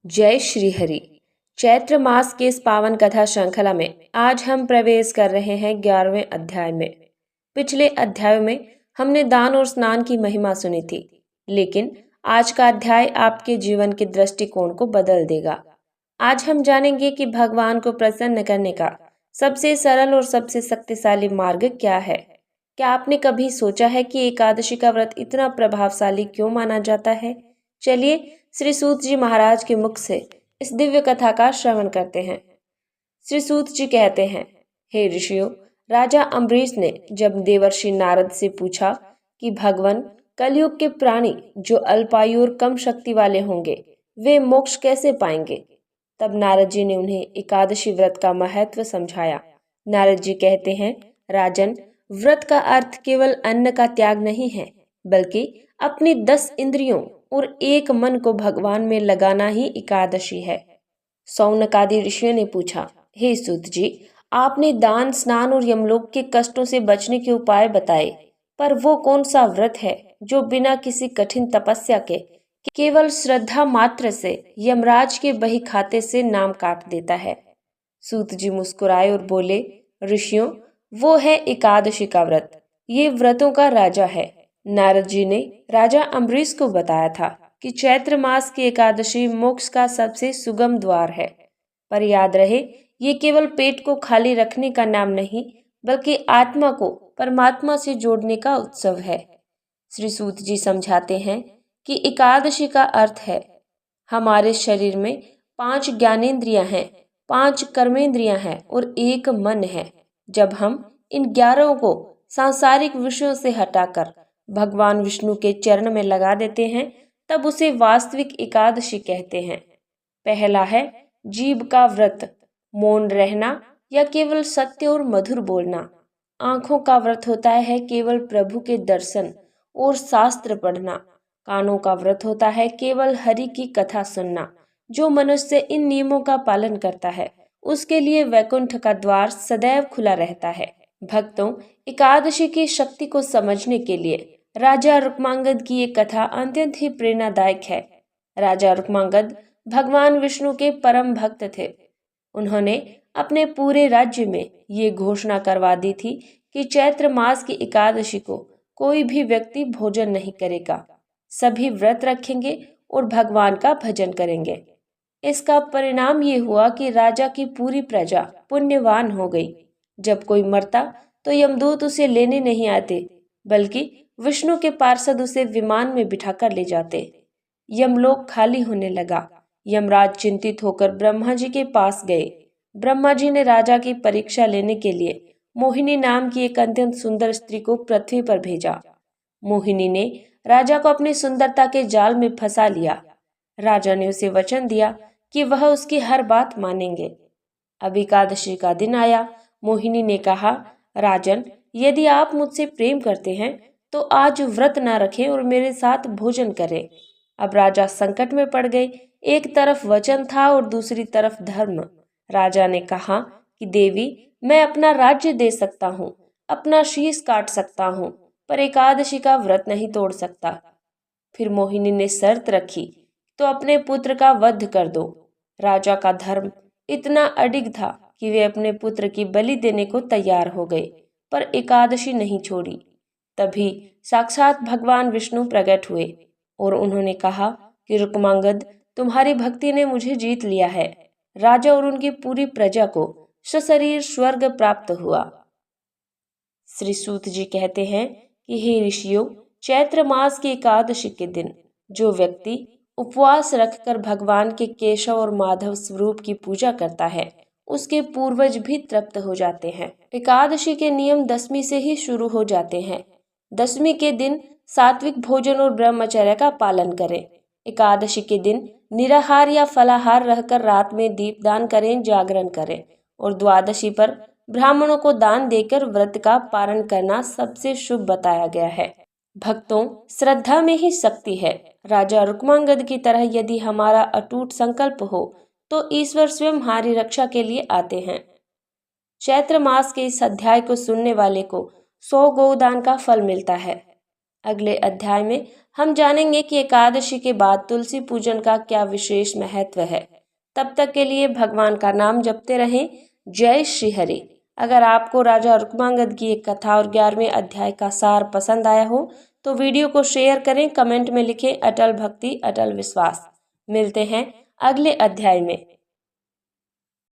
जय श्री हरि। चैत्र मास के इस पावन कथा श्रृंखला में आज हम प्रवेश कर रहे हैं 11वें अध्याय में। पिछले अध्याय में हमने दान और स्नान की महिमा सुनी थी, लेकिन आज का अध्याय आपके जीवन के दृष्टिकोण को बदल देगा। आज हम जानेंगे कि भगवान को प्रसन्न करने का सबसे सरल और सबसे शक्तिशाली मार्ग क्या है। क्या आपने कभी सोचा है कि एकादशी का व्रत इतना प्रभावशाली क्यों माना जाता है? चलिए श्री सूत जी महाराज के मुख से इस दिव्य कथा का श्रवण करते हैं। श्री सूत जी कहते हैं, हे ऋषियों, राजा अम्बरीश ने जब देवर्षि नारद से पूछा कि भगवान, कलयुग के प्राणी जो अल्पायु और कम शक्ति वाले होंगे, वे मोक्ष कैसे पाएंगे, तब नारद जी ने उन्हें एकादशी व्रत का महत्व समझाया। नारद जी कहते हैं, राजन, व्रत का अर्थ केवल अन्न का त्याग नहीं है, बल्कि अपनी 10 इंद्रियों और एक मन को भगवान में लगाना ही एकादशी है। सौनकादि ऋषियों ने पूछा, हे सूत जी, आपने दान, स्नान और यमलोक के कष्टों से बचने के उपाय बताए, पर वो कौन सा व्रत है जो बिना किसी कठिन तपस्या के केवल श्रद्धा मात्र से यमराज के बही खाते से नाम काट देता है? सूत जी मुस्कुराए और बोले, ऋषियों, वो है एकादशी का व्रत। ये व्रतों का राजा है। नारद जी ने राजा अम्बरीश को बताया था कि चैत्र मास की एकादशी मोक्ष का सबसे सुगम द्वार है। पर याद रहे, ये केवल पेट को खाली रखने का नाम नहीं, बल्कि आत्मा को परमात्मा से जोड़ने का उत्सव है। श्री सूत जी समझाते हैं कि एकादशी का अर्थ है, हमारे शरीर में 5 ज्ञानेंद्रियां हैं, 5 कर्मेंद्रियां हैं और एक मन है। जब हम इन 11 को सांसारिक विषयों से हटाकर भगवान विष्णु के चरण में लगा देते हैं, तब उसे वास्तविक एकादशी कहते हैं। पहला है जीभ का व्रत, मौन रहना या केवल सत्य और मधुर बोलना। आंखों का व्रत होता है केवल प्रभु के दर्शन और शास्त्र पढ़ना। कानों का व्रत होता है केवल हरि की कथा सुनना। जो मनुष्य इन नियमों का पालन करता है, उसके लिए वैकुंठ का द्वार सदैव खुला रहता है। भक्तों, एकादशी की शक्ति को समझने के लिए राजा रुक्मांगद की ये कथा अत्यंत ही प्रेरणादायक है। राजा रुक्मांगद भगवान विष्णु के परम भक्त थे। उन्होंने अपने पूरे राज्य में ये घोषणा करवा दी थी कि चैत्र मास की एकादशी को कोई भी व्यक्ति भोजन नहीं करेगा। सभी व्रत रखेंगे और भगवान का भजन करेंगे। इसका परिणाम ये हुआ कि राजा की पूरी प्रजा पुण्यवान हो गई। जब कोई मरता तो यमदूत उसे लेने नहीं आते, बल्कि विष्णु के पार्षद उसे विमान में बिठाकर ले जाते। यमलोक खाली होने लगा। यमराज चिंतित होकर ब्रह्मा जी के पास गए। ब्रह्मा जी ने राजा की परीक्षा लेने के लिए मोहिनी नाम की एक अत्यंत सुंदर स्त्री को पृथ्वी पर भेजा। मोहिनी ने राजा को अपनी सुंदरता के जाल में फंसा लिया। राजा ने उसे वचन दिया कि वह उसकी हर बात मानेंगे। अब एकादशी का दिन आया। मोहिनी ने कहा, राजन, यदि आप मुझसे प्रेम करते हैं तो आज व्रत न रखें और मेरे साथ भोजन करें। अब राजा संकट में पड़ गए। एक तरफ वचन था और दूसरी तरफ धर्म। राजा ने कहा कि देवी, मैं अपना राज्य दे सकता हूँ, अपना शीश काट सकता हूँ, पर एकादशी का व्रत नहीं तोड़ सकता। फिर मोहिनी ने शर्त रखी, तो अपने पुत्र का वध कर दो। राजा का धर्म इतना अडिग था कि वे अपने पुत्र की बलि देने को तैयार हो गए, पर एकादशी नहीं छोड़ी। तभी साक्षात भगवान विष्णु प्रकट हुए और उन्होंने कहा कि रुक्मांगद, तुम्हारी भक्ति ने मुझे जीत लिया है। राजा और उनकी पूरी प्रजा को सशरीर स्वर्ग प्राप्त हुआ। श्री सूत जी कहते हैं कि हे ऋषियों, चैत्र मास की एकादशी के दिन जो व्यक्ति उपवास रखकर भगवान के केशव और माधव स्वरूप की पूजा करता है, उसके पूर्वज भी तृप्त हो जाते हैं। एकादशी के नियम 10वीं से ही शुरू हो जाते हैं। 10वीं के दिन सात्विक भोजन और ब्रह्मचर्य का पालन करें। एकादशी के दिन निराहार या फलाहार रहकर रात में दीपदान करें, जागरण करें और द्वादशी पर ब्राह्मणों को दान देकर व्रत का पारण करना सबसे शुभ बताया गया है। भक्तों, श्रद्धा में ही शक्ति है। राजा रुक्मांगद की तरह यदि हमारा अटूट संकल्प हो तो ईश्वर स्वयं हमारी रक्षा के लिए आते हैं। चैत्र मास के इस अध्याय को सुनने वाले को 100 गोदान का फल मिलता है। अगले अध्याय में हम जानेंगे कि एकादशी के बाद तुलसी पूजन का क्या विशेष महत्व है। तब तक के लिए भगवान का नाम जपते रहें। जय श्री हरि। अगर आपको राजा रुक्मांगद की एक कथा और 11वें अध्याय का सार पसंद आया हो तो वीडियो को शेयर करें, कमेंट में लिखें अटल भक्ति अटल विश्वास। मिलते हैं अगले अध्याय में।